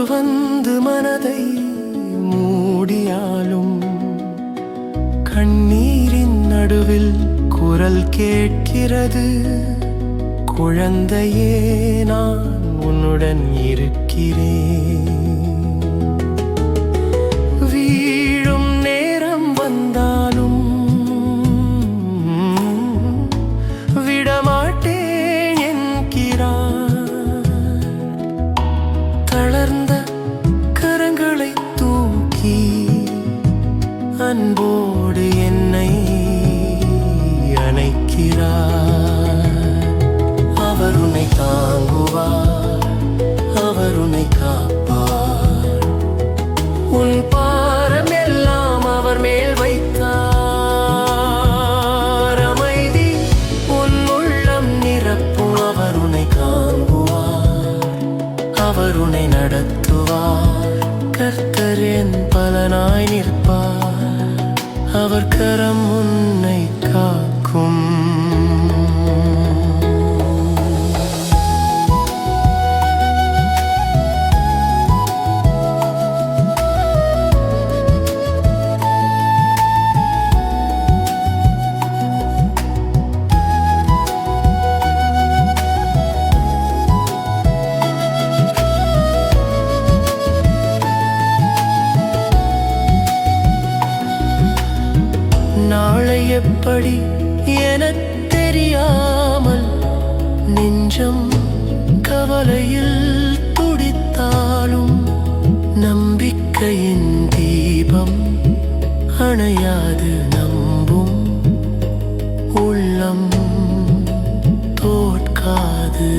வந்து மனதை மூடியாலும் கண்ணீரின் நடுவில் குரல் கேட்கிறது. குழந்தையே, நான் உன்னுடன் இருக்கிறேன். வீழும் நேரம் வந்தாலும் விடமாட்டேன் என்கிறார். தளர்ந்த கரங்களை தூக்கி அன்போடு என்னை அணைக்கிறார். அவர் உன்னை தாங்குவார், அவர் உன்னை காப்பார். உன் பாரம் எல்லாம் அவர் மேல் வைத்தார். அமைதி உன் உள்ளம் நிரப்பும். அவர் உன்னை காண்புவார், அவர் உன்னை நடத்துவார். கர்த்தர் என் பலனாய் நிற்பார், அவர் கரம் உன்னை காக்கும். நாளை எப்படி எனத் தெரியாமல் நெஞ்சம் கவலையில் துடித்தாலும் நம்பிக்கையின் தீபம் அணையாது. நம்பும் உள்ளம் தோற்காது.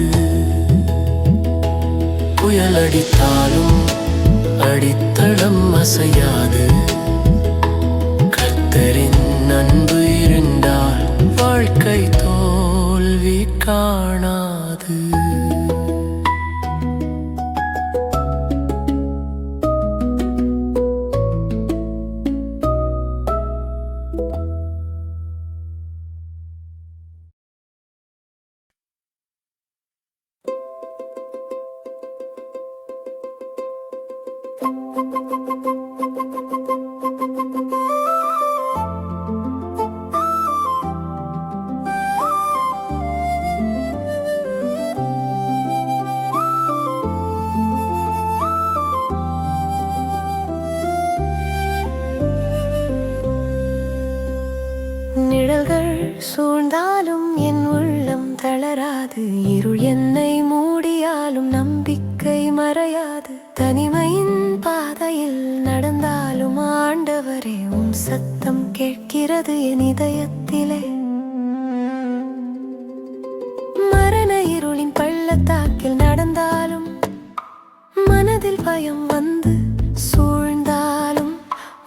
புயல் அடித்தாலும் அடித்தளம் அசையாது. கர்த்தரின் அன்பு இருந்தால் வாழ்க்கை தோல்வி காணாது. நிழல்கள் சூழ்ந்தாலும் என் உள்ளம் தளராது. இருள் என்னை மூடியாலும் நம்பிக்கை மறையாது. தனிமையின் பாதையில் நடந்தாலும் ஆண்டவரே உம் சத்தம் கேட்கிறது என் இதயத்திலே. மரண இருளின் பள்ளத்தாக்கில் நடந்தாலும் மனதில் பயம் வந்து சூழ்ந்தாலும்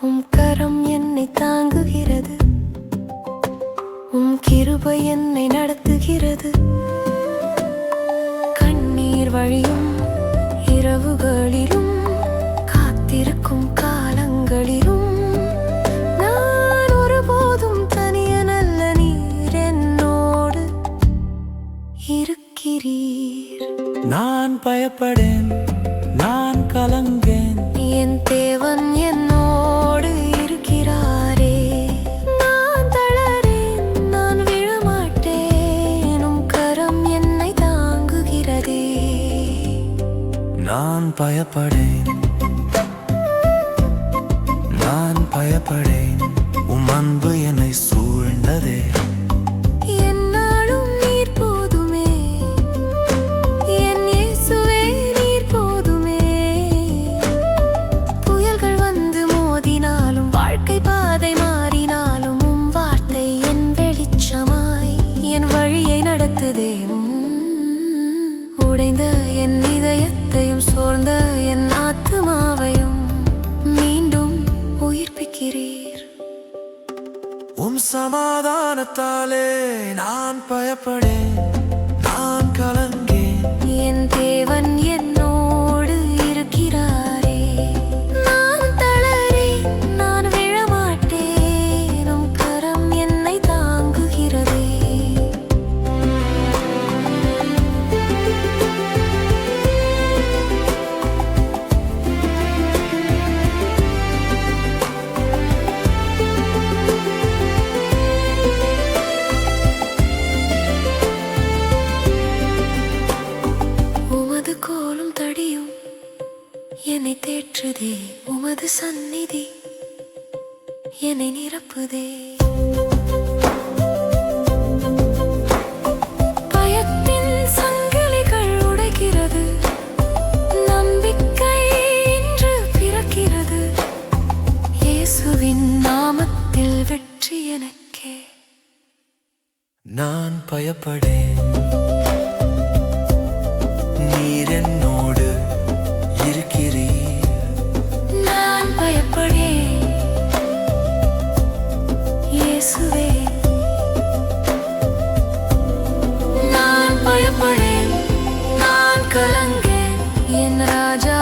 உம் கரம் என்னை தாங்குகிறது. உம் கிருபை என்னை நடத்துகிறது. கண்ணீர் வழியும் இரவுகளிலும் காத்திருக்கும் காலங்களிலும் நான் ஒருபோதும் தனியனல்ல, நீர் என்னோடு இருக்கிறீர். நான் பயப்படேன், நான் கலங்கேன், என் தேவன் என்னோடு இருக்கிறாரே. நான் தளரேன், நான் விழமாட்டேன், உம் கரம் என்னை தாங்குகிறதே. நான் பயப்படேன், நான் பயப்படேன், உம் அன்பு என்னை சூழ்ந்ததே. என்னாலும் நீர் போதுமே, என் இயேசுவே நீர் போதுமே. புயல்கள் வந்து மோதினாலும் வாழ்க்கை பாதை மாறினாலும் உம் வார்த்தை என் வெளிச்சமாய் என் வழியை நடத்துதே. உடைந்த என் இதயத்தையும் சோர்ந்த என் ஆத்துமாவையும் மீண்டும் உயிர்ப்பிக்கிறீர். உம் சமாதானத்தாலே நான் பயப்படேன், நான் கலங்கேன், என் தேவன் என்னோடு இருக்கிறாரே. நான் தளரேன், நான் விழமாட்டேன், உம் கரம் என்னை தாங்குகிறதே. மறுபடியும் என்னை தேற்றுதே உமது சந்நிதி என்னை நிரப்புதே. பயத்தின் சங்கிலிகள் உடைக்கிறது, நம்பிக்கை இன்று பிறக்கிறது. இயேசுவின் நாமத்தில் வெற்றி எனக்கே. நான் பயப்படேன், நீர் என்னோடு இருக்கிறீர். நான் பயப்படேன் இயேசுவே. நான் பயப்படேன், நான் கலங்கேன், என் ராஜா